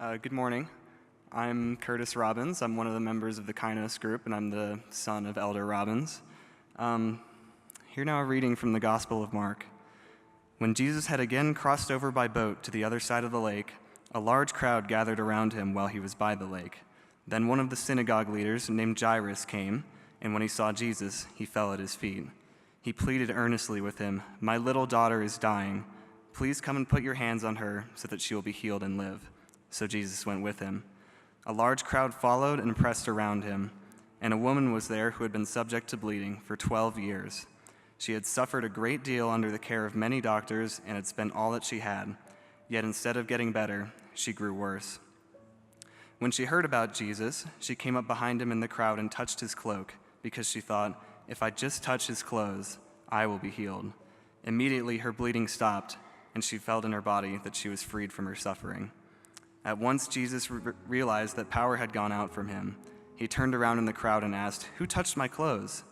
Good morning. I'm Curtis Robbins. I'm one of the members of the Kainos group, and I'm the son of Elder Robbins. Here now a reading from the Gospel of Mark. When Jesus had again crossed over by boat to the other side of the lake, a large crowd gathered around him while he was by the lake. Then one of the synagogue leaders named Jairus came, and when he saw Jesus, he fell at his feet. He pleaded earnestly with him, "My little daughter is dying. Please come and put your hands on her so that she will be healed and live." So Jesus went with him. A large crowd followed and pressed around him, and a woman was there who had been subject to bleeding for 12 years. She had suffered a great deal under the care of many doctors and had spent all that she had. Yet instead of getting better, she grew worse. When she heard about Jesus, she came up behind him in the crowd and touched his cloak, because she thought, "If I just touch his clothes, I will be healed." Immediately her bleeding stopped, and she felt in her body that she was freed from her suffering. At once Jesus realized that power had gone out from him. He turned around in the crowd and asked, "Who touched my clothes?"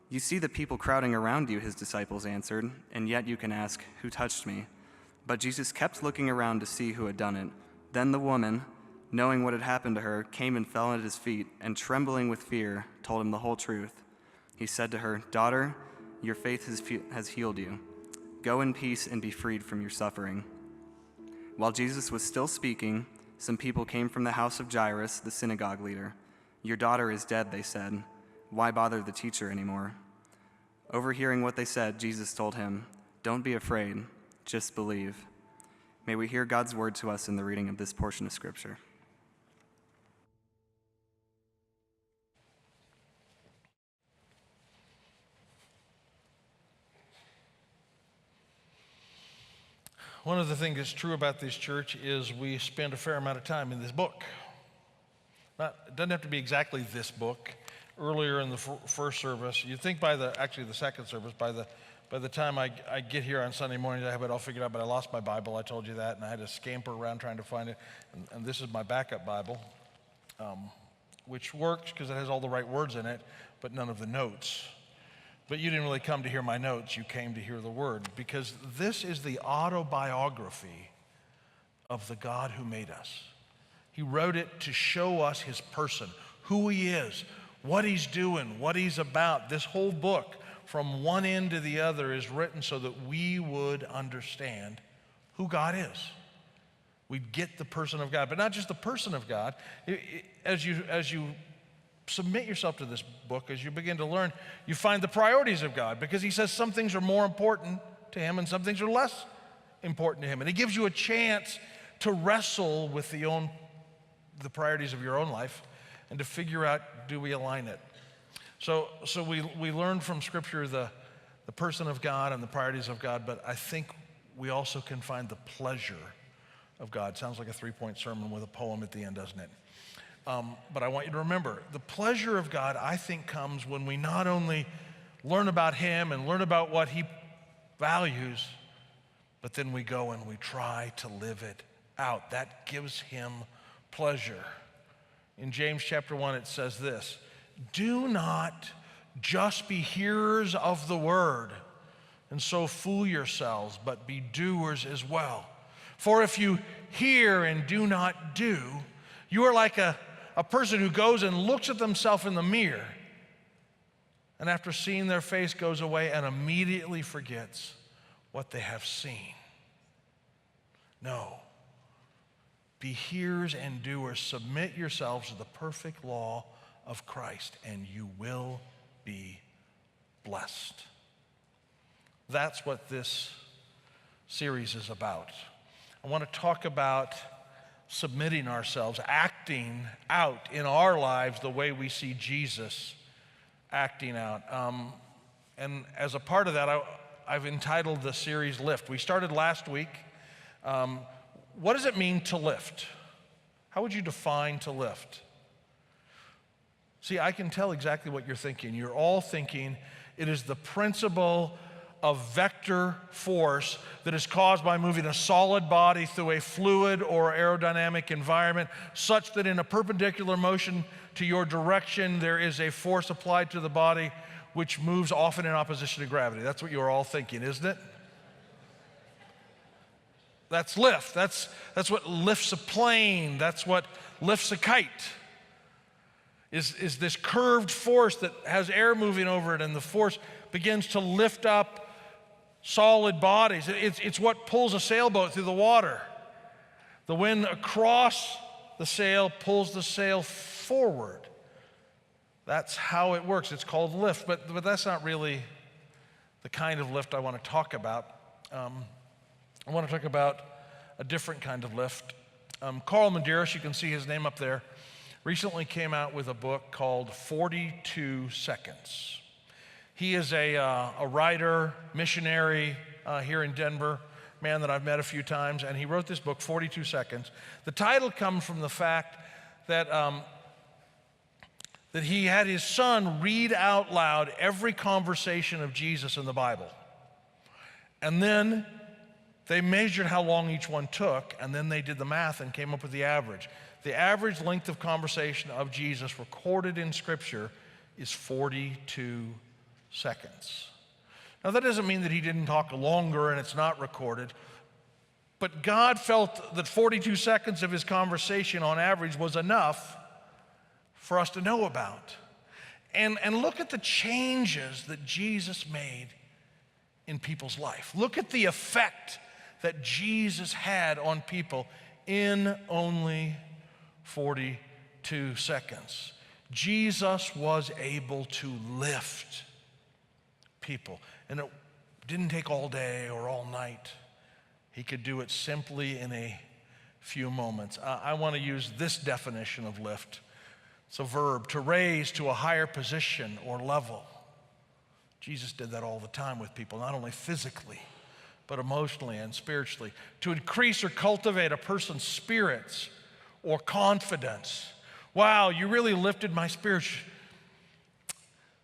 "You see the people crowding around you," his disciples answered, "and yet you can ask, 'Who touched me?'" But Jesus kept looking around to see who had done it. Then the woman, knowing what had happened to her, came and fell at his feet, and trembling with fear, told him the whole truth. He said to her, "Daughter, your faith has healed you. Go in peace and be freed from your suffering." While Jesus was still speaking, some people came from the house of Jairus, the synagogue leader. "Your daughter is dead," they said. "Why bother the teacher anymore?" Overhearing what they said, Jesus told him, "Don't be afraid, just believe." May we hear God's word to us in the reading of this portion of Scripture. One of the things that's true about this church is we spend a fair amount of time in this book. It doesn't have to be exactly this book. Earlier in the first service, you'd think by the second service, by the time I get here on Sunday mornings, I have it all figured out, but I lost my Bible. I told you that, and I had to scamper around trying to find it. And this is my backup Bible, which works because it has all the right words in it, but none of the notes. But you didn't really come to hear my notes. You came to hear the word, because this is the autobiography of the God who made us. He wrote it to show us his person, who he is, what he's doing, what he's about. This whole book, from one end to the other, is written so that we would understand who God is. We'd get the person of God, but not just the person of God. As you submit yourself to this book, as you begin to learn, you find the priorities of God, because he says some things are more important to him and some things are less important to him. And he gives you a chance to wrestle with the priorities of your own life and to figure out, do we align it? So we learn from Scripture the person of God and the priorities of God, but I think we also can find the pleasure of God. Sounds like a 3-point sermon with a poem at the end, doesn't it? But I want you to remember, the pleasure of God, I think, comes when we not only learn about him and learn about what he values, but then we go and we try to live it out. That gives him pleasure. In James chapter 1, it says this: "Do not just be hearers of the word and so fool yourselves, but be doers as well. For if you hear and do not do, you are like a person who goes and looks at themselves in the mirror, and after seeing their face goes away and immediately forgets what they have seen." No. Be hearers and doers. Submit yourselves to the perfect law of Christ, and you will be blessed. That's what this series is about. I want to talk about submitting ourselves, acting out in our lives the way we see Jesus acting out. And as a part of that, I've entitled the series Lift. We started last week. What does it mean to lift? How would you define to lift? See, I can tell exactly what you're thinking. You're all thinking it is the principle of vector force that is caused by moving a solid body through a fluid or aerodynamic environment, such that in a perpendicular motion to your direction, there is a force applied to the body which moves often in opposition to gravity. That's what you're all thinking, isn't it? That's lift. That's what lifts a plane. That's what lifts a kite. Is this curved force that has air moving over it, and the force begins to lift up solid bodies. It's what pulls a sailboat through the water. The wind across the sail pulls the sail forward. That's how it works. It's called lift, but that's not really the kind of lift I want to talk about. I want to talk about a different kind of lift. Carl Medeiros, you can see his name up there, recently came out with a book called 42 Seconds. He is a writer, missionary here in Denver, man that I've met a few times, and he wrote this book, 42 Seconds. The title comes from the fact that that he had his son read out loud every conversation of Jesus in the Bible. And then they measured how long each one took, and then they did the math and came up with the average. The average length of conversation of Jesus recorded in Scripture is 42 seconds. Now, that doesn't mean that he didn't talk longer and it's not recorded, but God felt that 42 seconds of his conversation on average was enough for us to know about. And look at the changes that Jesus made in people's life. Look at the effect that Jesus had on people in only 42 seconds. Jesus was able to lift people. And it didn't take all day or all night. He could do it simply in a few moments. I want to use this definition of lift. It's a verb, to raise to a higher position or level. Jesus did that all the time with people, not only physically, but emotionally and spiritually. To increase or cultivate a person's spirits or confidence. Wow, you really lifted my spirits.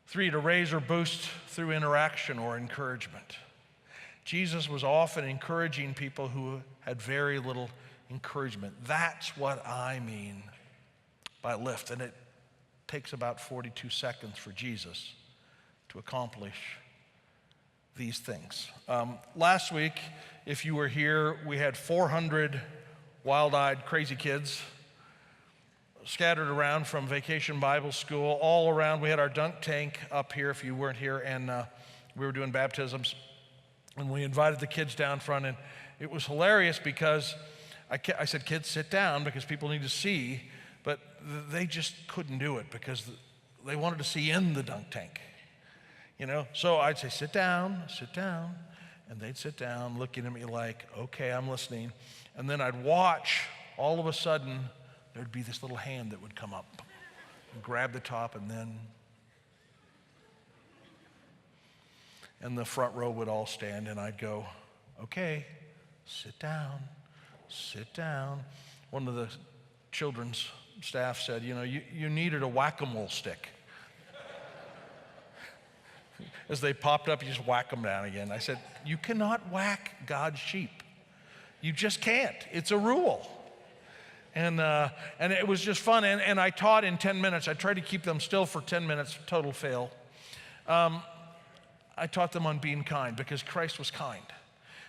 3, to raise or boost through interaction or encouragement. Jesus was often encouraging people who had very little encouragement. That's what I mean by lift. And it takes about 42 seconds for Jesus to accomplish these things. Last week, if you were here, we had 400 wild-eyed crazy kids scattered around from Vacation Bible School, all around. We had our dunk tank up here if you weren't here, and we were doing baptisms. And we invited the kids down front, and it was hilarious because I said, kids, sit down because people need to see, but they just couldn't do it because they wanted to see in the dunk tank. You know, so I'd say, sit down, and they'd sit down looking at me like, okay, I'm listening. And then I'd watch, all of a sudden, there'd be this little hand that would come up and grab the top, and the front row would all stand, and I'd go, okay, sit down. One of the children's staff said, you know, you needed a whack-a-mole stick. As they popped up, you just whack them down again. I said, you cannot whack God's sheep. You just can't. It's a rule. And it was just fun. And I taught in 10 minutes. I tried to keep them still for 10 minutes, total fail. I taught them on being kind because Christ was kind.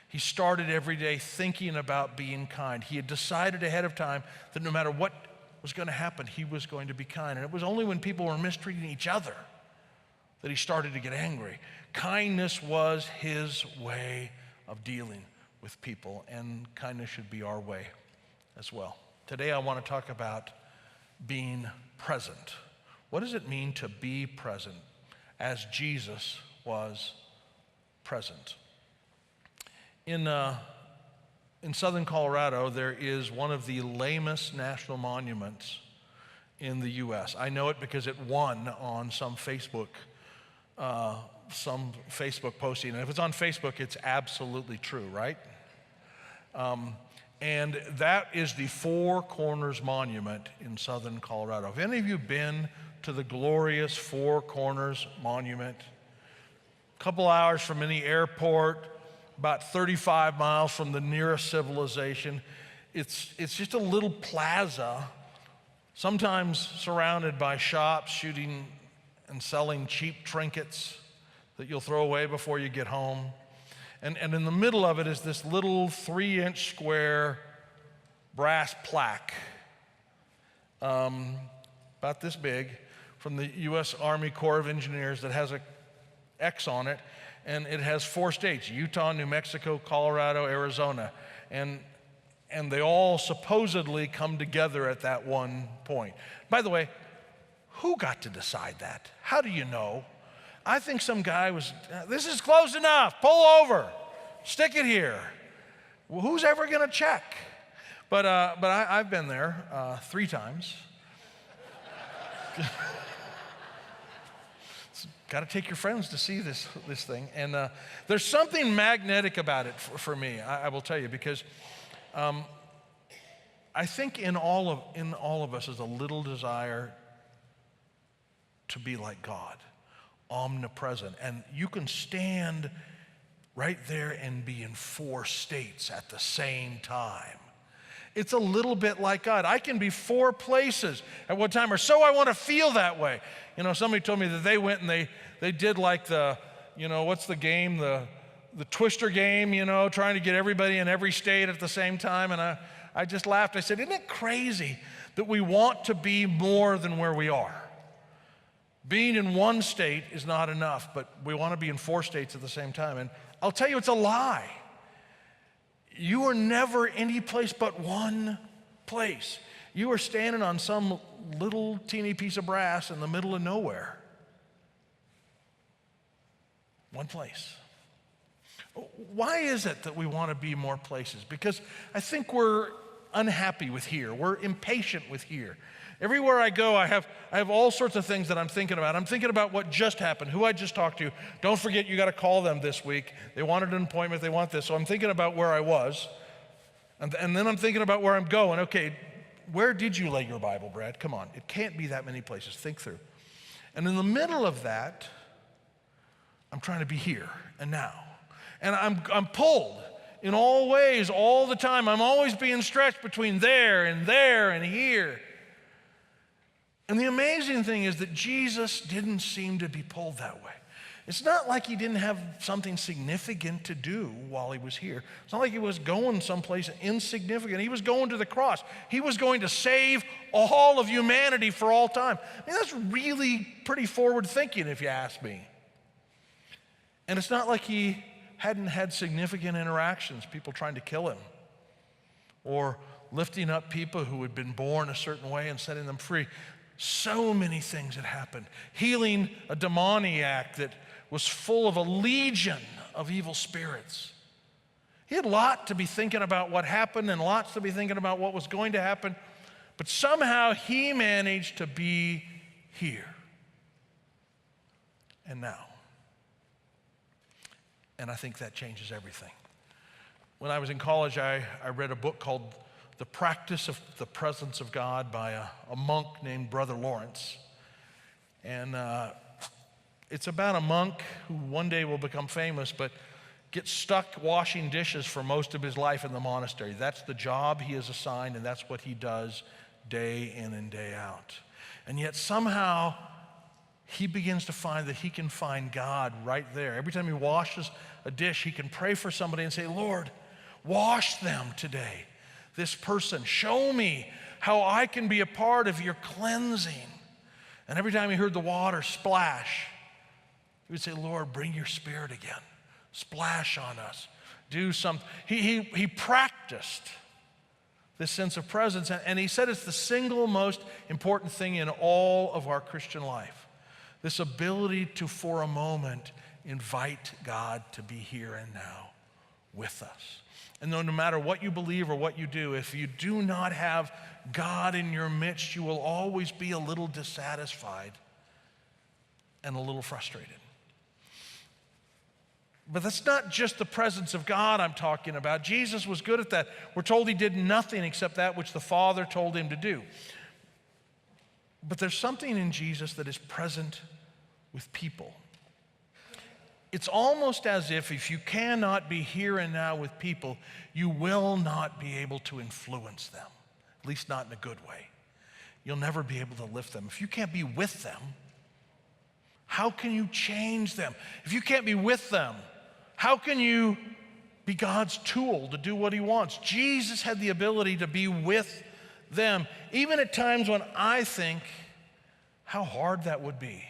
He started every day thinking about being kind. He had decided ahead of time that no matter what was going to happen, he was going to be kind. And it was only when people were mistreating each other that he started to get angry. Kindness was his way of dealing with people, and kindness should be our way as well. Today I want to talk about being present. What does it mean to be present as Jesus was present? In southern Colorado, there is one of the lamest national monuments in the U.S. I know it because it won on some Facebook posting. And if it's on Facebook, it's absolutely true, right? And that is the Four Corners Monument in southern Colorado. Have any of you been to the glorious Four Corners Monument? A couple hours from any airport, about 35 miles from the nearest civilization. It's just a little plaza, sometimes surrounded by shops shooting and selling cheap trinkets that you'll throw away before you get home. And in the middle of it is this little 3-inch square brass plaque, about this big, from the U.S. Army Corps of Engineers that has a X on it, and it has 4 states: Utah, New Mexico, Colorado, Arizona. And they all supposedly come together at that one point. By the way, who got to decide that? How do you know? I think some guy was, this is close enough, pull over, stick it here. Well, who's ever going to check? But I've been there 3 times. Got to take your friends to see this thing. And there's something magnetic about it for me, I will tell you, because I think in all of us is a little desire to be like God, omnipresent. And you can stand right there and be in 4 states at the same time. It's a little bit like God. I can be 4 places at one time, or so I want to feel that way. You know, somebody told me that they went and they did like the, what's the game, the Twister game, trying to get everybody in every state at the same time. And I just laughed. I said, isn't it crazy that we want to be more than where we are? Being in one state is not enough, but we want to be in 4 states at the same time. And I'll tell you, it's a lie. You are never any place but one place. You are standing on some little teeny piece of brass in the middle of nowhere. One place. Why is it that we want to be more places? Because I think we're unhappy with here. We're impatient with here. Everywhere I go, I have all sorts of things that I'm thinking about. I'm thinking about what just happened, who I just talked to. Don't forget, you got to call them this week. They wanted an appointment. They want this. So I'm thinking about where I was. And then I'm thinking about where I'm going. Okay, where did you lay your Bible, Brad? Come on. It can't be that many places. Think through. And in the middle of that, I'm trying to be here and now. And I'm pulled in all ways all the time. I'm always being stretched between there and here. And the amazing thing is that Jesus didn't seem to be pulled that way. It's not like he didn't have something significant to do while he was here. It's not like he was going someplace insignificant. He was going to the cross. He was going to save all of humanity for all time. I mean, that's really pretty forward thinking, if you ask me. And it's not like he hadn't had significant interactions, people trying to kill him, or lifting up people who had been born a certain way and setting them free. So many things had happened. Healing a demoniac that was full of a legion of evil spirits. He had a lot to be thinking about what happened and lots to be thinking about what was going to happen, but somehow he managed to be here and now. And I think that changes everything. When I was in college, I read a book called The Practice of the Presence of God by a monk named Brother Lawrence. And it's about a monk who one day will become famous, but gets stuck washing dishes for most of his life in the monastery. That's the job he is assigned, and that's what he does day in and day out. And yet somehow he begins to find that he can find God right there. Every time he washes a dish, he can pray for somebody and say, Lord, wash them today. This person, show me how I can be a part of your cleansing. And every time he heard the water splash, he would say, Lord, bring your spirit again. Splash on us. Do something. He practiced this sense of presence, and he said it's the single most important thing in all of our Christian life. This ability to, for a moment, invite God to be here and now with us. And no matter what you believe or what you do, if you do not have God in your midst, you will always be a little dissatisfied and a little frustrated. But that's not just the presence of God I'm talking about. Jesus was good at that. We're told he did nothing except that which the Father told him to do. But there's something in Jesus that is present with people. It's almost as if you cannot be here and now with people, you will not be able to influence them, at least not in a good way. You'll never be able to lift them. If you can't be with them, how can you change them? If you can't be with them, How can you be God's tool to do what he wants? Jesus had the ability to be with them, even at times when I think how hard that would be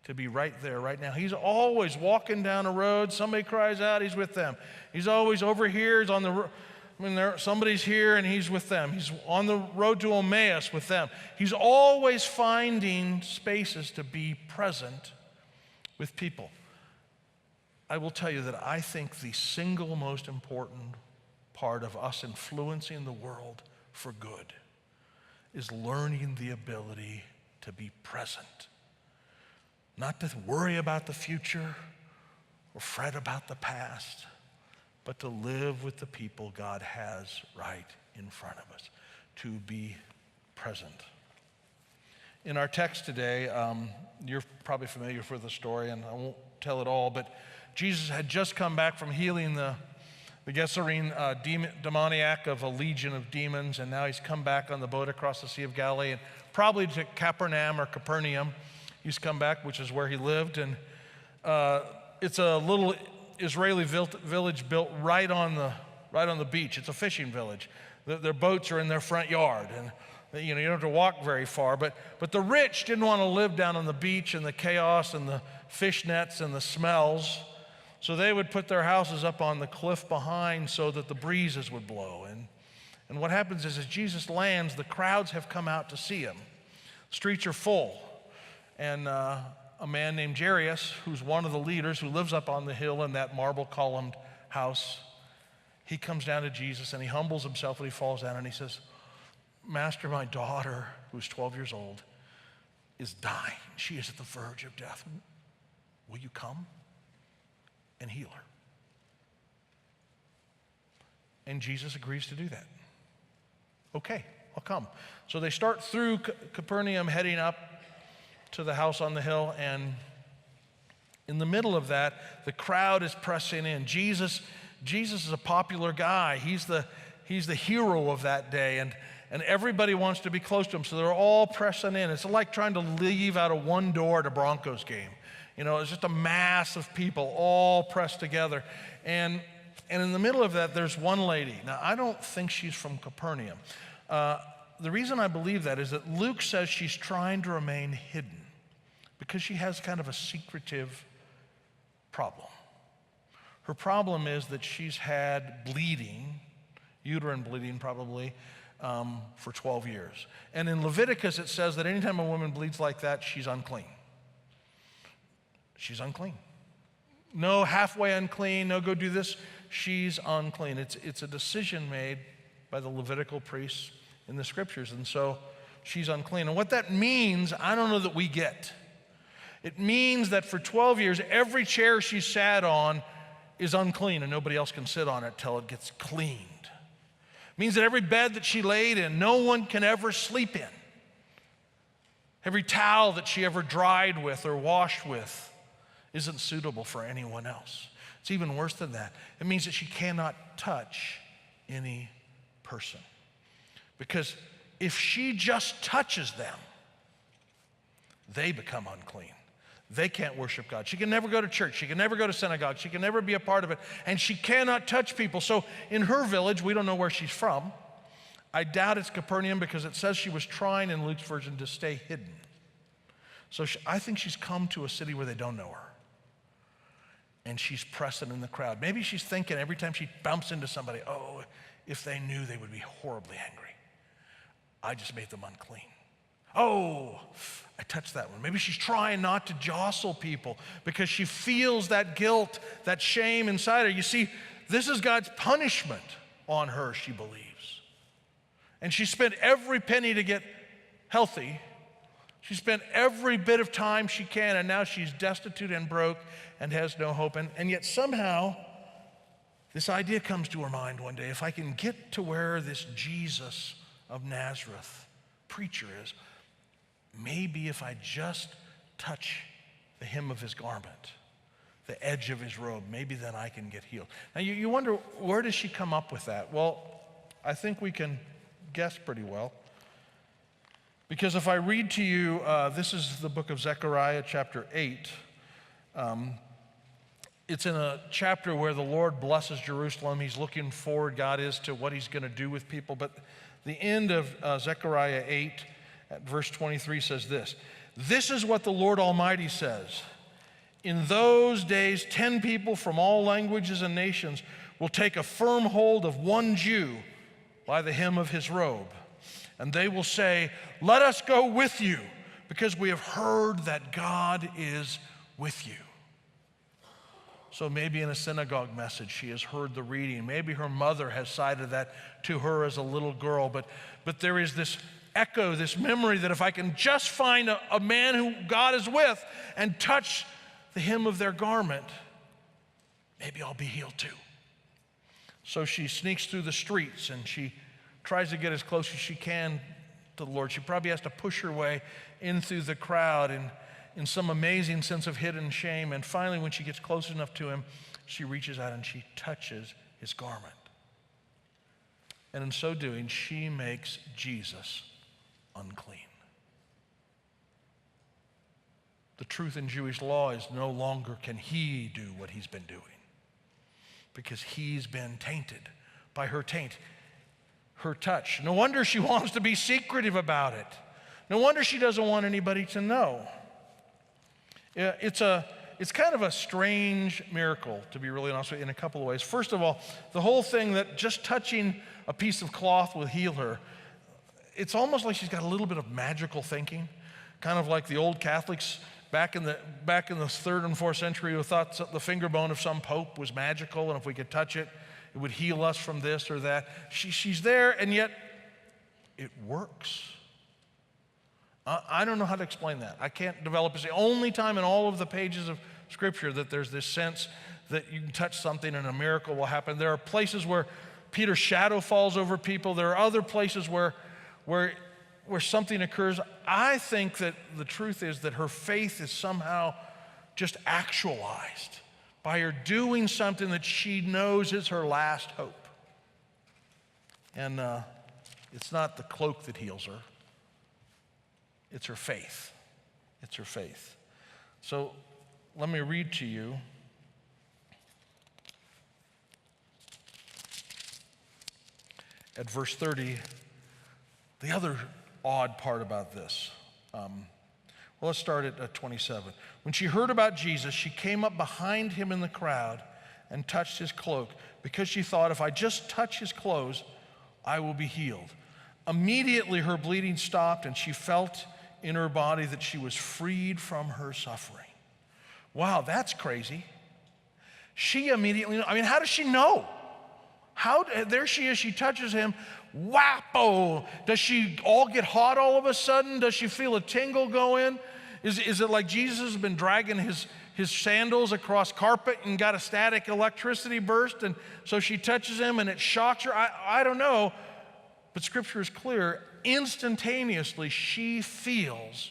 to be right there, right now. He's always walking down a road. Somebody cries out, he's with them. He's always over here. He's on the somebody's here and he's with them. He's on the road to Emmaus with them. He's always finding spaces to be present with people. I will tell you that I think the single most important part of us influencing the world for good is learning the ability to be present. Not to worry about the future or fret about the past, but to live with the people God has right in front of us, to be present. In our text today, you're probably familiar with the story, and I won't tell it all, but Jesus had just come back from healing the Gerasene demoniac of a legion of demons, and now he's come back on the boat across the Sea of Galilee, and probably to Capernaum. He's come back, which is where he lived, and it's a little Israeli village built right on the beach. It's a fishing village. Their boats are in their front yard, and you don't have to walk very far. But the rich didn't want to live down on the beach and the chaos and the fish nets and the smells, so they would put their houses up on the cliff behind so that the breezes would blow. And what happens is, as Jesus lands, the crowds have come out to see him. Streets are full. And a man named Jairus, who's one of the leaders, who lives up on the hill in that marble columned house, he comes down to Jesus and he humbles himself and he falls down and he says, Master, my daughter, who's 12 years old, is dying. She is at the verge of death. Will you come and heal her? And Jesus agrees to do that. Okay, I'll come. So they start through Capernaum, heading up to the house on the hill, and in the middle of that, the crowd is pressing in. Jesus is a popular guy. He's the hero of that day, and everybody wants to be close to him, so they're all pressing in. It's like trying to leave out of one door at a Broncos game. It's just a mass of people all pressed together. And in the middle of that, there's one lady. Now, I don't think she's from Capernaum. The reason I believe that is that Luke says she's trying to remain hidden because she has kind of a secretive problem. Her problem is that she's had bleeding, uterine bleeding probably, for 12 years. And in Leviticus, it says that anytime a woman bleeds like that, she's unclean. She's unclean. No halfway unclean, no go do this. She's unclean. It's a decision made by the Levitical priests in the scriptures, and so she's unclean. And what that means, I don't know that we get. It means that for 12 years, every chair she sat on is unclean, and nobody else can sit on it till it gets cleaned. It means that every bed that she laid in, no one can ever sleep in. Every towel that she ever dried with or washed with isn't suitable for anyone else. It's even worse than that. It means that she cannot touch any person. Because if she just touches them, they become unclean. They can't worship God. She can never go to church. She can never go to synagogue. She can never be a part of it. And she cannot touch people. So in her village, we don't know where she's from. I doubt it's Capernaum because it says she was trying in Luke's version to stay hidden. So I think she's come to a city where they don't know her. And she's pressing in the crowd. Maybe she's thinking every time she bumps into somebody, oh, if they knew, they would be horribly angry. I just made them unclean. Oh, I touched that one. Maybe she's trying not to jostle people because she feels that guilt, that shame inside her. You see, this is God's punishment on her, she believes. And she spent every penny to get healthy. She spent every bit of time she can, and now she's destitute and broke and has no hope. And yet somehow, this idea comes to her mind one day. If I can get to where this Jesus of Nazareth preacher is, maybe if I just touch the hem of his garment, the edge of his robe, maybe then I can get healed. Now you wonder, where does she come up with that? Well, I think we can guess pretty well. Because if I read to you, this is the book of Zechariah, chapter 8. It's in a chapter where the Lord blesses Jerusalem. He's looking forward, God is, to what he's going to do with people. But the end of Zechariah 8 at verse 23 says this: "This is what the Lord Almighty says. In those days, 10 people from all languages and nations will take a firm hold of one Jew by the hem of his robe. And they will say, 'Let us go with you, because we have heard that God is with you.'" So maybe in a synagogue message, she has heard the reading. Maybe her mother has cited that to her as a little girl. But there is this echo, this memory that if I can just find a man who God is with and touch the hem of their garment, maybe I'll be healed too. So she sneaks through the streets and she tries to get as close as she can to the Lord. She probably has to push her way in through the crowd and in some amazing sense of hidden shame. And finally, when she gets close enough to him, she reaches out and she touches his garment. And in so doing, she makes Jesus unclean. The truth in Jewish law is no longer can he do what he's been doing, because he's been tainted by her taint, her touch. No wonder she wants to be secretive about it. No wonder she doesn't want anybody to know. It's kind of a strange miracle, to be really honest with you, in a couple of ways. First of all, the whole thing that just touching a piece of cloth will heal her, it's almost like she's got a little bit of magical thinking, kind of like the old Catholics back in the 3rd and 4th century who thought the finger bone of some pope was magical, and if we could touch it, it would heal us from this or that. She's there, and yet it works. I don't know how to explain that. I can't develop. It's the only time in all of the pages of Scripture that there's this sense that you can touch something and a miracle will happen. There are places where Peter's shadow falls over people. There are other places where something occurs. I think that the truth is that her faith is somehow just actualized by her doing something that she knows is her last hope. And it's not the cloak that heals her. It's her faith. It's her faith. So let me read to you at verse 30, the other odd part about this. Well, let's start at 27. When she heard about Jesus, she came up behind him in the crowd and touched his cloak, because she thought, if I just touch his clothes, I will be healed. Immediately her bleeding stopped, and she felt in her body that she was freed from her suffering. Wow, that's crazy. She immediately, how does she know? There she is, she touches him. Whappo! Does she all get hot all of a sudden? Does she feel a tingle go in? Is it like Jesus has been dragging his sandals across carpet and got a static electricity burst, and so she touches him and it shocks her? I don't know, but Scripture is clear. Instantaneously, she feels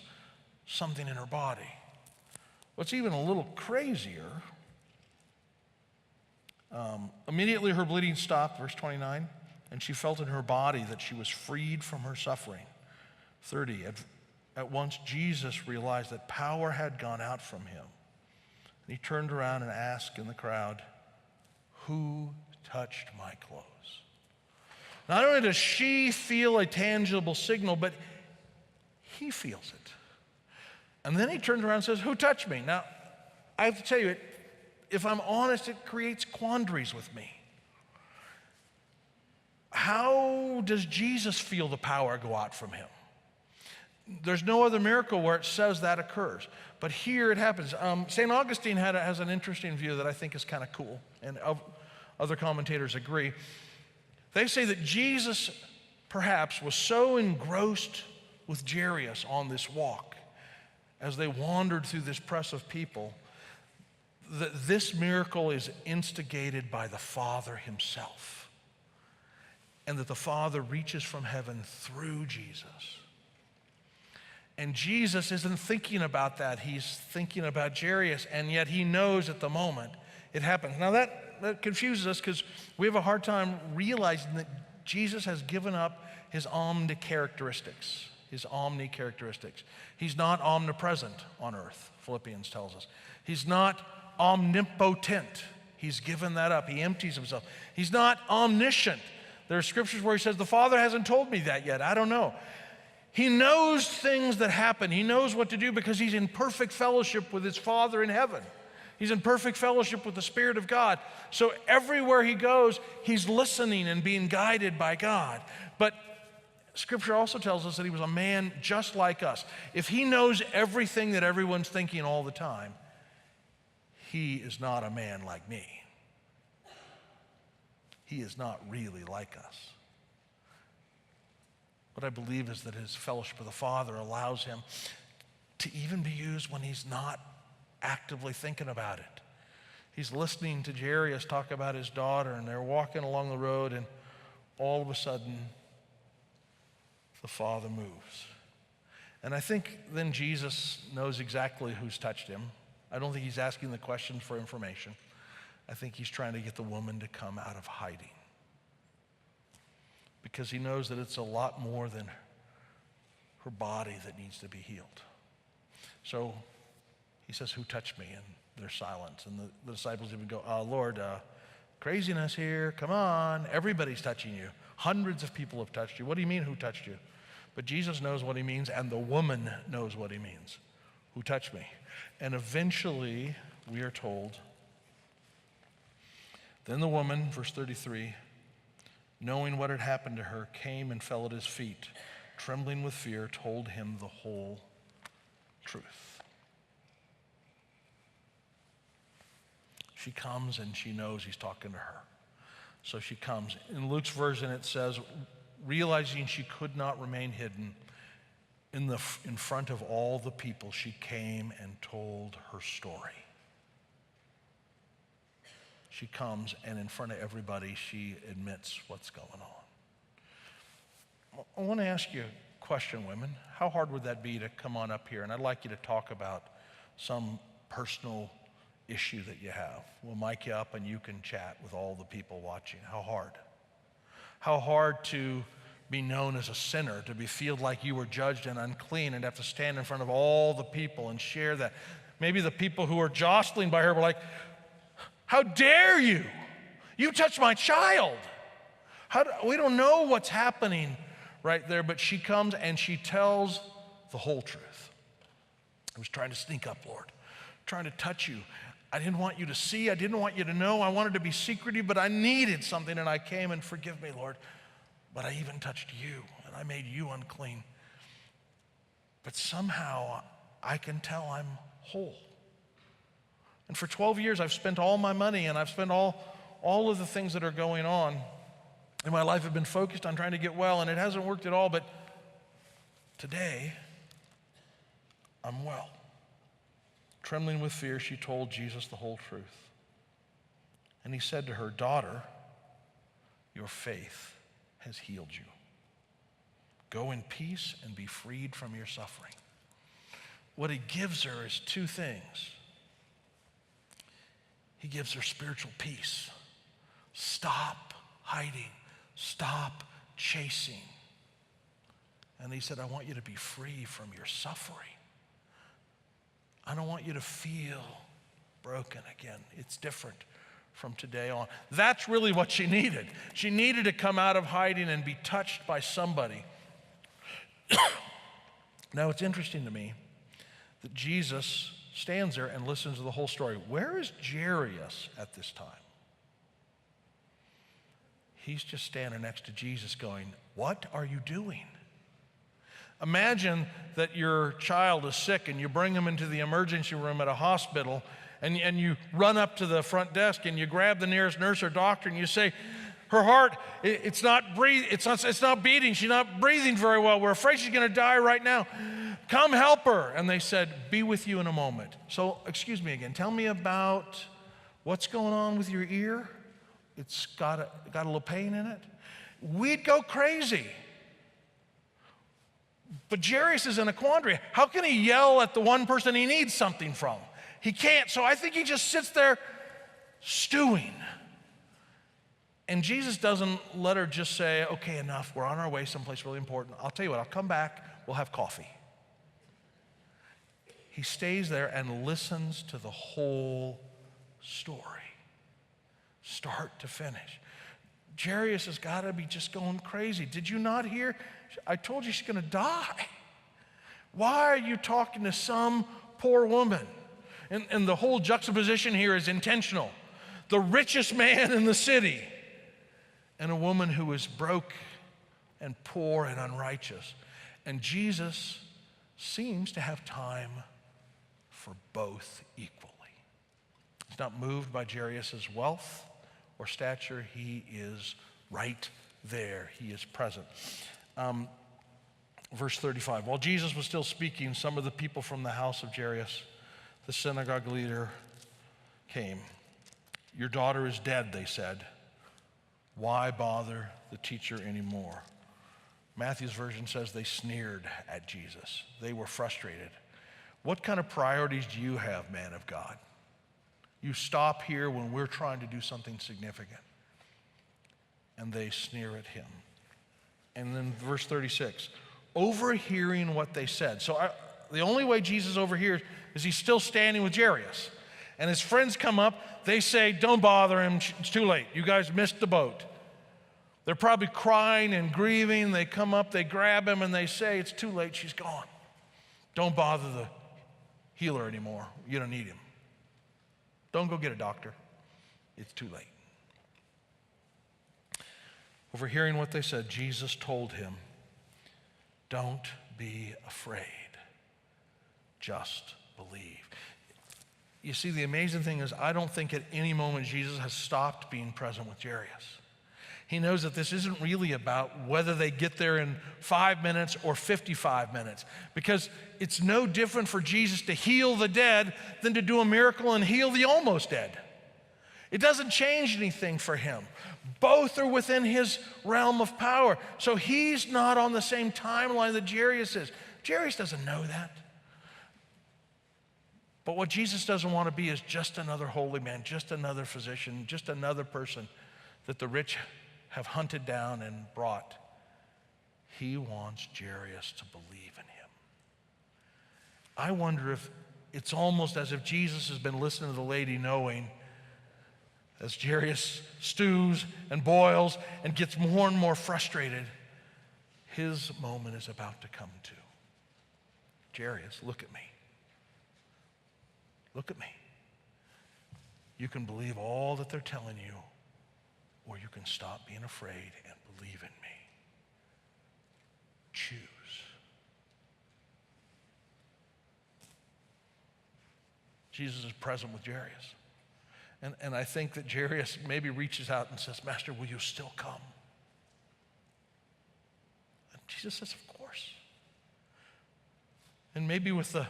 something in her body. What's even a little crazier, immediately her bleeding stopped, verse 29, and she felt in her body that she was freed from her suffering. 30, at once Jesus realized that power had gone out from him. And he turned around and asked in the crowd, "Who touched my clothes?" Not only does she feel a tangible signal, but he feels it. And then he turns around and says, "Who touched me?" Now, I have to tell you, if I'm honest, it creates quandaries with me. How does Jesus feel the power go out from him? There's no other miracle where it says that occurs. But here it happens. St. Augustine has an interesting view that I think is kind of cool, and other commentators agree. They say that Jesus perhaps was so engrossed with Jairus on this walk as they wandered through this press of people that this miracle is instigated by the Father himself, and that the Father reaches from heaven through Jesus. And Jesus isn't thinking about that. He's thinking about Jairus, and yet he knows at the moment it happens. Now that confuses us because we have a hard time realizing that Jesus has given up his omni characteristics. He's not omnipresent on earth, Philippians tells us. He's not omnipotent. He's given that up. He empties himself. He's not omniscient. There are scriptures where he says, the Father hasn't told me that yet. I don't know. He knows things that happen. He knows what to do because he's in perfect fellowship with his Father in heaven. He's in perfect fellowship with the Spirit of God. So everywhere he goes, he's listening and being guided by God. But Scripture also tells us that he was a man just like us. If he knows everything that everyone's thinking all the time, he is not a man like me. He is not really like us. What I believe is that his fellowship with the Father allows him to even be used when he's not actively thinking about it. He's listening to Jairus talk about his daughter, and they're walking along the road, and all of a sudden, the Father moves. And I think then Jesus knows exactly who's touched him. I don't think he's asking the questions for information. I think he's trying to get the woman to come out of hiding, because he knows that it's a lot more than her body that needs to be healed. So he says, who touched me? And there's silence. And the disciples even go, Lord, craziness here. Come on. Everybody's touching you. Hundreds of people have touched you. What do you mean, who touched you? But Jesus knows what he means, and the woman knows what he means. Who touched me? And eventually, we are told, then the woman, verse 33, knowing what had happened to her, came and fell at his feet, trembling with fear, told him the whole truth. She comes and she knows he's talking to her. So she comes. In Luke's version, it says, realizing she could not remain hidden, in front of all the people, she came and told her story. She comes, and in front of everybody, she admits what's going on. I want to ask you a question, women. How hard would that be to come on up here? And I'd like you to talk about some personal issue that you have. We'll mic you up, and you can chat with all the people watching. How hard? How hard to be known as a sinner, to be feel like you were judged and unclean and have to stand in front of all the people and share that. Maybe the people who are jostling by her were like, how dare you? You touched my child. We don't know what's happening right there, but she comes and she tells the whole truth. I was trying to sneak up, Lord, trying to touch you. I didn't want you to see. I didn't want you to know. I wanted to be secretive, but I needed something, and I came, and forgive me, Lord. But I even touched you, and I made you unclean. But somehow I can tell I'm whole. And for 12 years, I've spent all my money, and I've spent all of the things that are going on in my life have been focused on trying to get well, and it hasn't worked at all. But today, I'm well. Trembling with fear, she told Jesus the whole truth. And he said to her, daughter, your faith has healed you. Go in peace and be freed from your suffering. What he gives her is two things. He gives her spiritual peace. Stop hiding. Stop chasing. And he said, I want you to be free from your suffering. I don't want you to feel broken again. It's different from today on. That's really what she needed. She needed to come out of hiding and be touched by somebody. Now, it's interesting to me that Jesus stands there and listens to the whole story. Where is Jairus at this time? He's just standing next to Jesus going, what are you doing? Imagine that your child is sick and you bring him into the emergency room at a hospital, and you run up to the front desk and you grab the nearest nurse or doctor and you say, her heart, it's not beating, she's not breathing very well, we're afraid she's going to die right now. Come help her. And they said, be with you in a moment. So, excuse me again, tell me about what's going on with your ear. It's got a little pain in it. We'd go crazy. But Jairus is in a quandary. How can he yell at the one person he needs something from? He can't. So I think he just sits there stewing. And Jesus doesn't let her just say, okay, enough. We're on our way someplace really important. I'll tell you what, I'll come back. We'll have coffee. He stays there and listens to the whole story, start to finish. Jairus has got to be just going crazy. Did you not hear? I told you she's going to die. Why are you talking to some poor woman? And the whole juxtaposition here is intentional. The richest man in the city and a woman who is broke and poor and unrighteous. And Jesus seems to have time for both equally. He's not moved by Jairus' wealth or stature. He is right there. He is present. Verse 35, while Jesus was still speaking, some of the people from the house of Jairus, the synagogue leader, came. Your daughter is dead, they said. Why bother the teacher anymore? Matthew's version says they sneered at Jesus. They were frustrated. What kind of priorities do you have, man of God? You stop here when we're trying to do something significant. And they sneer at him. And then verse 36, overhearing what they said. So the only way Jesus overhears is he's still standing with Jairus. And his friends come up, they say, don't bother him, it's too late. You guys missed the boat. They're probably crying and grieving. They come up, they grab him, and they say, it's too late, she's gone. Don't bother the healer anymore. You don't need him. Don't go get a doctor. It's too late. Overhearing what they said, Jesus told him, don't be afraid. Just believe. You see, the amazing thing is I don't think at any moment Jesus has stopped being present with Jairus. He knows that this isn't really about whether they get there in 5 minutes or 55 minutes, because it's no different for Jesus to heal the dead than to do a miracle and heal the almost dead. It doesn't change anything for him. Both are within his realm of power. So he's not on the same timeline that Jairus is. Jairus doesn't know that. But what Jesus doesn't want to be is just another holy man, just another physician, just another person that the rich have hunted down and brought. He wants Jairus to believe in him. I wonder if it's almost as if Jesus has been listening to the lady, knowing as Jairus stews and boils and gets more and more frustrated, his moment is about to come too. Jairus, look at me. Look at me. You can believe all that they're telling you, or you can stop being afraid and believe in me. Choose. Jesus is present with Jairus. And I think that Jairus maybe reaches out and says, Master, will you still come? And Jesus says, of course. And maybe with the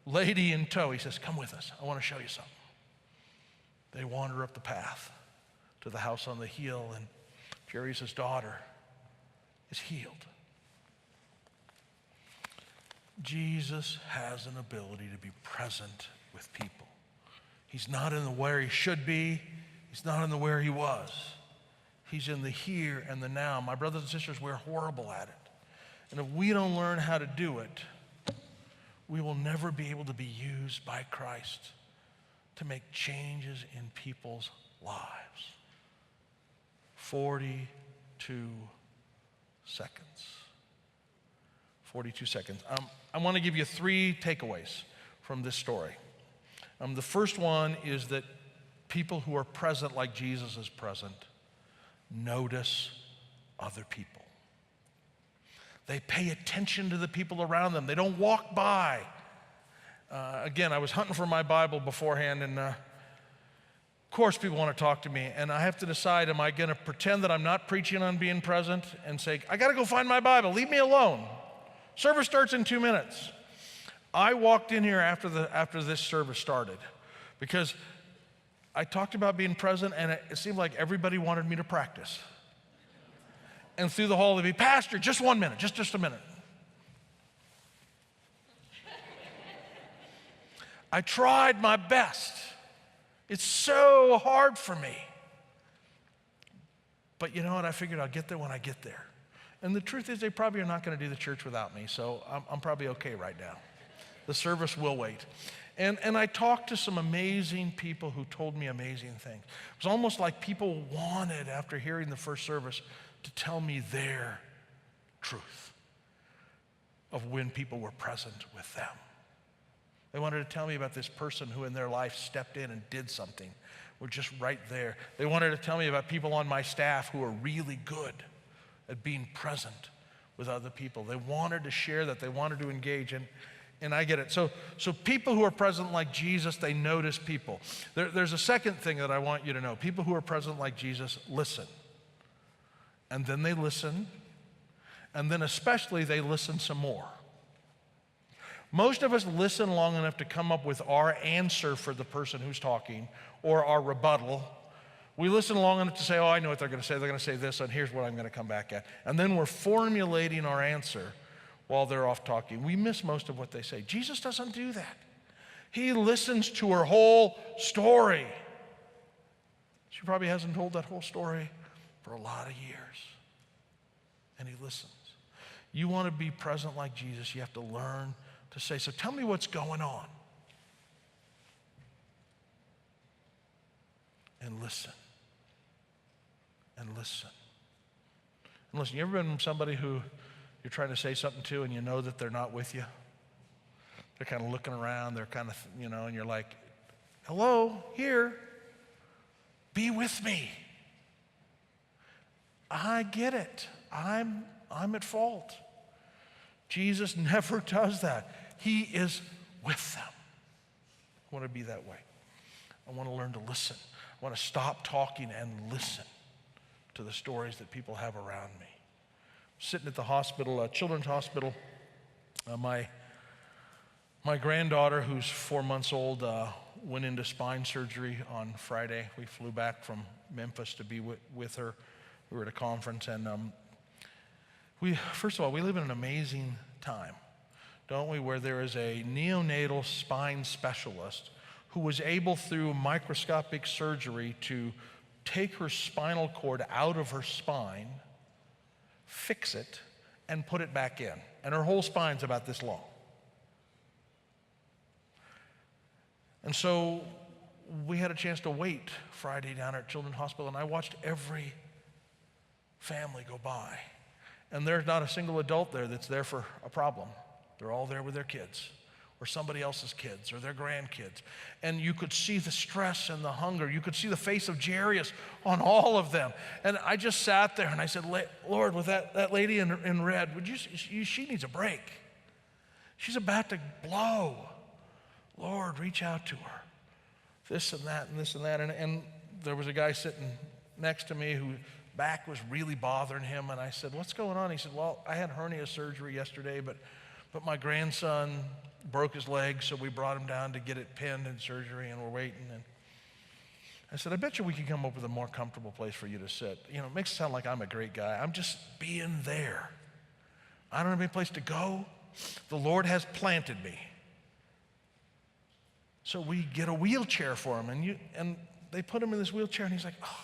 lady in tow, he says, come with us. I want to show you something. They wander up the path to the house on the hill, and Jairus' daughter is healed. Jesus has an ability to be present with people. He's not in the where he should be. He's not in the where he was. He's in the here and the now. My brothers and sisters, we're horrible at it. And if we don't learn how to do it, we will never be able to be used by Christ to make changes in people's lives. 42 seconds. 42 seconds. I want to give you 3 takeaways from this story. The first one is that people who are present like Jesus is present notice other people. They pay attention to the people around them. They don't walk by. Again, I was hunting for my Bible beforehand, and of course people want to talk to me, and I have to decide, am I going to pretend that I'm not preaching on being present and say, I got to go find my Bible, leave me alone. Service starts in 2 minutes. I walked in here after this service started because I talked about being present, and it seemed like everybody wanted me to practice. And through the hall, they'd be, Pastor, just 1 minute, just a minute. I tried my best. It's so hard for me. But you know what? I figured I'll get there when I get there. And the truth is, they probably are not going to do the church without me, so I'm probably okay right now. The service will wait. And I talked to some amazing people who told me amazing things. It was almost like people wanted, after hearing the first service, to tell me their truth of when people were present with them. They wanted to tell me about this person who in their life stepped in and did something. We're just right there. They wanted to tell me about people on my staff who are really good at being present with other people. They wanted to share that. They wanted to engage, and I get it. So people who are present like Jesus, they notice people. There's a second thing that I want you to know. People who are present like Jesus listen. And then they listen, and then especially they listen some more. Most of us listen long enough to come up with our answer for the person who's talking or our rebuttal. We listen long enough to say, oh, I know what they're going to say. They're going to say this, and here's what I'm going to come back at. And then we're formulating our answer while they're off talking. We miss most of what they say. Jesus doesn't do that. He listens to her whole story. She probably hasn't told that whole story for a lot of years. And he listens. You want to be present like Jesus, you have to learn to say, so tell me what's going on. And listen. And listen. And listen, you ever been somebody who you're trying to say something to and you know that they're not with you? They're kind of looking around, they're kind of, and you're like, hello, here, be with me. I get it. I'm at fault. Jesus never does that. He is with them. I want to be that way. I want to learn to listen. I want to stop talking and listen to the stories that people have around me. Sitting at the hospital, children's hospital, my granddaughter, who's 4 months old, went into spine surgery on Friday. We flew back from Memphis to be with her. We were at a conference, and first of all, we live in an amazing time, don't we, where there is a neonatal spine specialist who was able, through microscopic surgery, to take her spinal cord out of her spine, fix it, and put it back in. And her whole spine's about this long. And so we had a chance to wait Friday down at Children's Hospital, and I watched every family go by. And there's not a single adult there that's there for a problem. They're all there with their kids, or somebody else's kids, or their grandkids. And you could see the stress and the hunger. You could see the face of Jairus on all of them. And I just sat there and I said, Lord, with that lady in red, she needs a break. She's about to blow. Lord, reach out to her. This and that and this and that. And there was a guy sitting next to me whose back was really bothering him. And I said, what's going on? He said, well, I had hernia surgery yesterday, but my grandson broke his leg, so we brought him down to get it pinned in surgery, and we're waiting. And I said, I bet you we could come up with a more comfortable place for you to sit. It makes it sound like I'm a great guy. I'm just being there. I don't have any place to go. The Lord has planted me. So we get a wheelchair for him, and they put him in this wheelchair, and he's like, oh,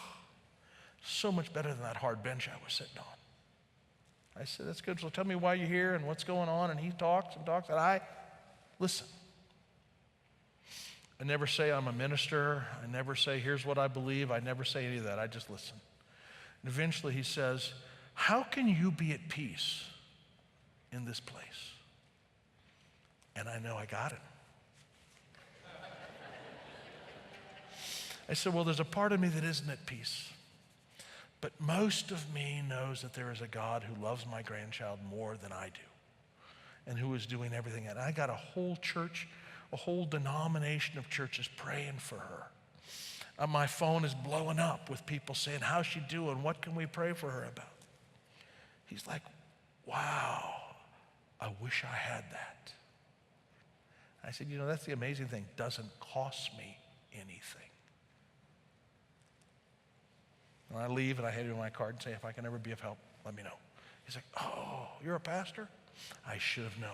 so much better than that hard bench I was sitting on. I said, that's good. So tell me why you're here and what's going on. And he talks and talks, and I listen. I never say I'm a minister. I never say, here's what I believe. I never say any of that. I just listen. And eventually he says, how can you be at peace in this place? And I know I got it. I said, well, there's a part of me that isn't at peace. But most of me knows that there is a God who loves my grandchild more than I do, and who is doing everything. And I got a whole church, a whole denomination of churches praying for her. My phone is blowing up with people saying, how's she doing? What can we pray for her about? He's like, wow, I wish I had that. I said, that's the amazing thing. It doesn't cost me anything. When I leave and I hand him my card and say, if I can ever be of help, let me know. He's like, oh, you're a pastor? I should have known.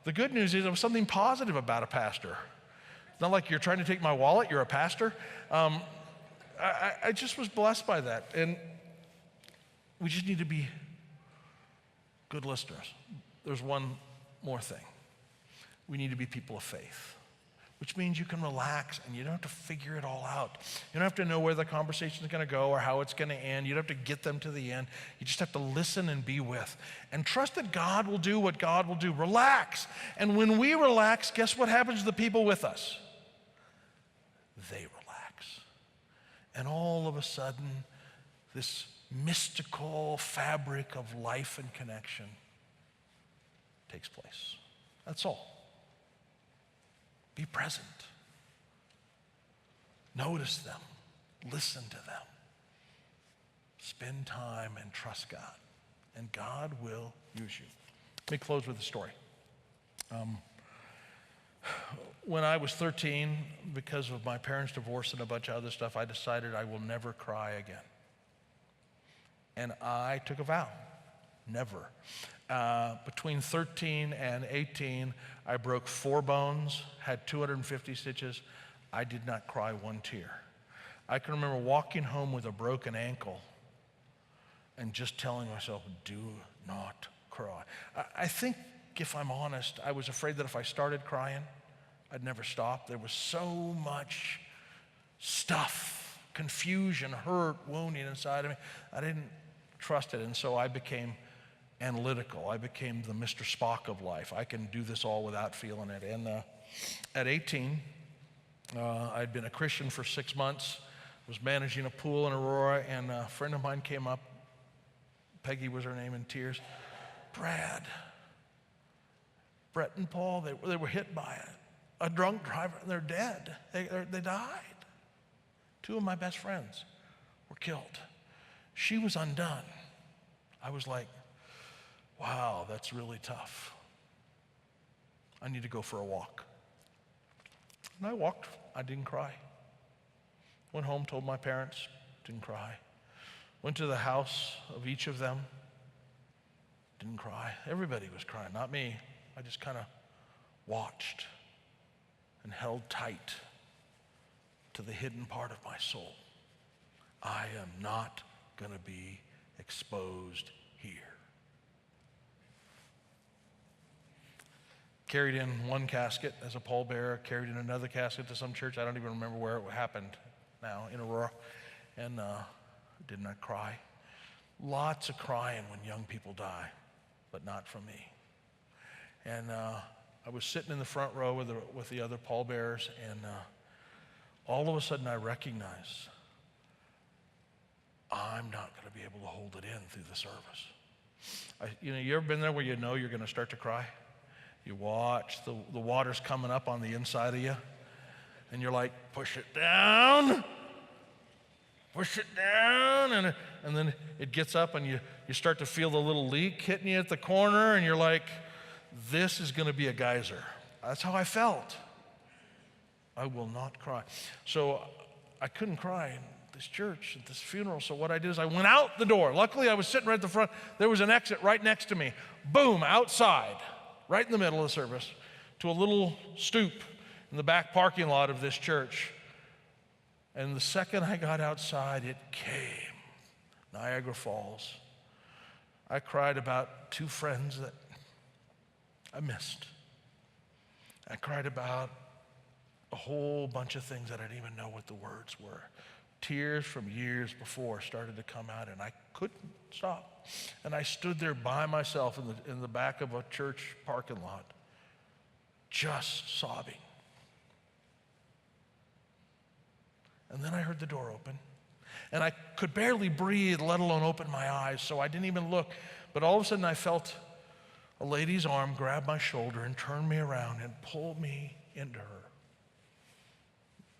The good news is there was something positive about a pastor. It's not like you're trying to take my wallet, you're a pastor. I just was blessed by that. And we just need to be good listeners, there's one more thing. We need to be people of faith, which means you can relax and you don't have to figure it all out. You don't have to know where the conversation is going to go or how it's going to end. You don't have to get them to the end. You just have to listen and be with. And trust that God will do what God will do. Relax. And when we relax, guess what happens to the people with us? They relax. And all of a sudden, this mystical fabric of life and connection takes place. That's all. Be present. Notice them. Listen to them. Spend time and trust God. And God will use you. Let me close with a story. When I was 13, because of my parents' divorce and a bunch of other stuff, I decided I will never cry again. And I took a vow. Never. Between 13 and 18, I broke 4 bones, had 250 stitches. I did not cry one tear. I can remember walking home with a broken ankle and just telling myself, do not cry. I think, if I'm honest, I was afraid that if I started crying, I'd never stop. There was so much stuff, confusion, hurt, wounding inside of me. I didn't trust it, and so I became analytical. I became the Mr. Spock of life. I can do this all without feeling it. And at 18, I'd been a Christian for 6 months, was managing a pool in Aurora, and a friend of mine came up. Peggy was her name, in tears. Brett and Paul, they were hit by a drunk driver, and they're dead. They died. 2 of my best friends were killed. She was undone. I was like, wow, that's really tough. I need to go for a walk. And I walked. I didn't cry. Went home, told my parents, didn't cry. Went to the house of each of them, didn't cry. Everybody was crying, not me. I just kind of watched and held tight to the hidden part of my soul. I am not going to be exposed here. Carried in one casket as a pallbearer, carried in another casket to some church. I don't even remember where it happened now, in Aurora, and did not cry. Lots of crying when young people die, but not from me. And I was sitting in the front row with the other pallbearers, and all of a sudden I recognized I'm not going to be able to hold it in through the service. You ever been there where you know you're going to start to cry? You watch the water's coming up on the inside of you, and you're like, push it down, and then it gets up, and you start to feel the little leak hitting you at the corner, and you're like, this is going to be a geyser. That's how I felt. I will not cry. So I couldn't cry in this church at this funeral. So what I did is I went out the door. Luckily, I was sitting right at the front. There was an exit right next to me. Boom, outside, right in the middle of the service, to a little stoop in the back parking lot of this church. And the second I got outside, it came. Niagara Falls. I cried about 2 friends that I missed. I cried about a whole bunch of things that I didn't even know what the words were. Tears from years before started to come out, and I couldn't stop. And I stood there by myself in the back of a church parking lot, just sobbing. And then I heard the door open, and I could barely breathe, let alone open my eyes, so I didn't even look. But all of a sudden I felt a lady's arm grab my shoulder and turn me around and pull me into her.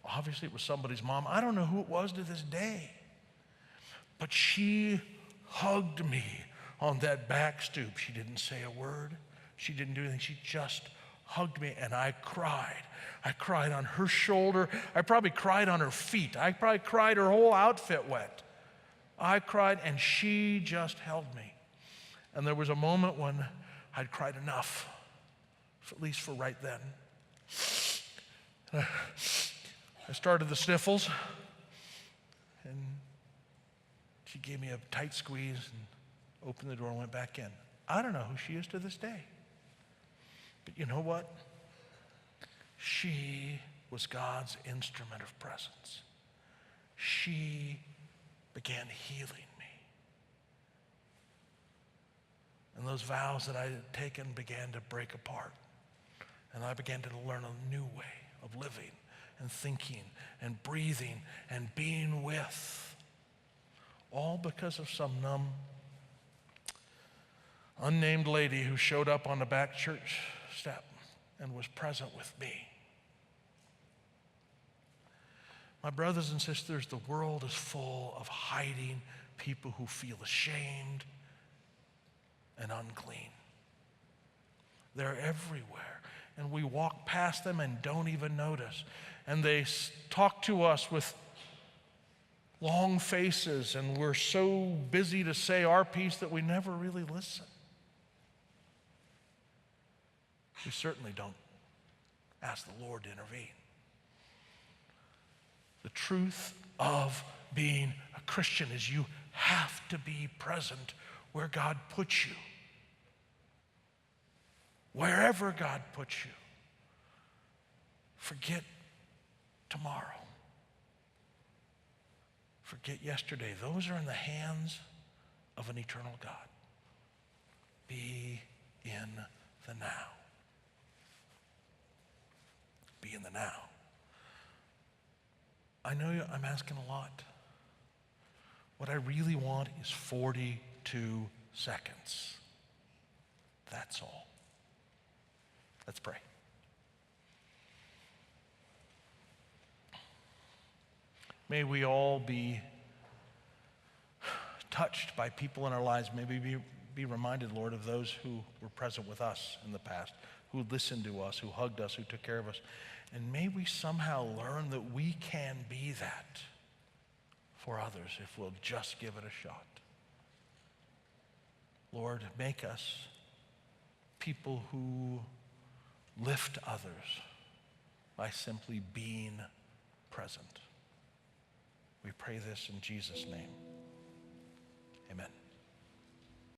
Obviously, it was somebody's mom. I don't know who it was to this day. But she hugged me on that back stoop. She didn't say a word. She didn't do anything. She just hugged me, and I cried. I cried on her shoulder. I probably cried on her feet. I probably cried her whole outfit wet. I cried, and she just held me. And there was a moment when I'd cried enough, at least for right then. I started the sniffles, and she gave me a tight squeeze and opened the door and went back in. I don't know who she is to this day. But you know what? She was God's instrument of presence. She began healing me. And those vows that I had taken began to break apart. And I began to learn a new way of living and thinking and breathing and being with. All because of some numb, unnamed lady who showed up on the back church step and was present with me. My brothers and sisters, the world is full of hiding people who feel ashamed and unclean. They're everywhere, and we walk past them and don't even notice. And they talk to us with long faces, and we're so busy to say our piece that we never really listen. We certainly don't ask the Lord to intervene. The truth of being a Christian is you have to be present where God puts you. Wherever God puts you. Forget tomorrow. Forget yesterday. Those are in the hands of an eternal God. Be in the now. Be in the now. I know I'm asking a lot. What I really want is 42 seconds. That's all. Let's pray. May we all be touched by people in our lives. May we be reminded, Lord, of those who were present with us in the past, who listened to us, who hugged us, who took care of us. And may we somehow learn that we can be that for others if we'll just give it a shot. Lord, make us people who lift others by simply being present. We pray this in Jesus' name. Amen.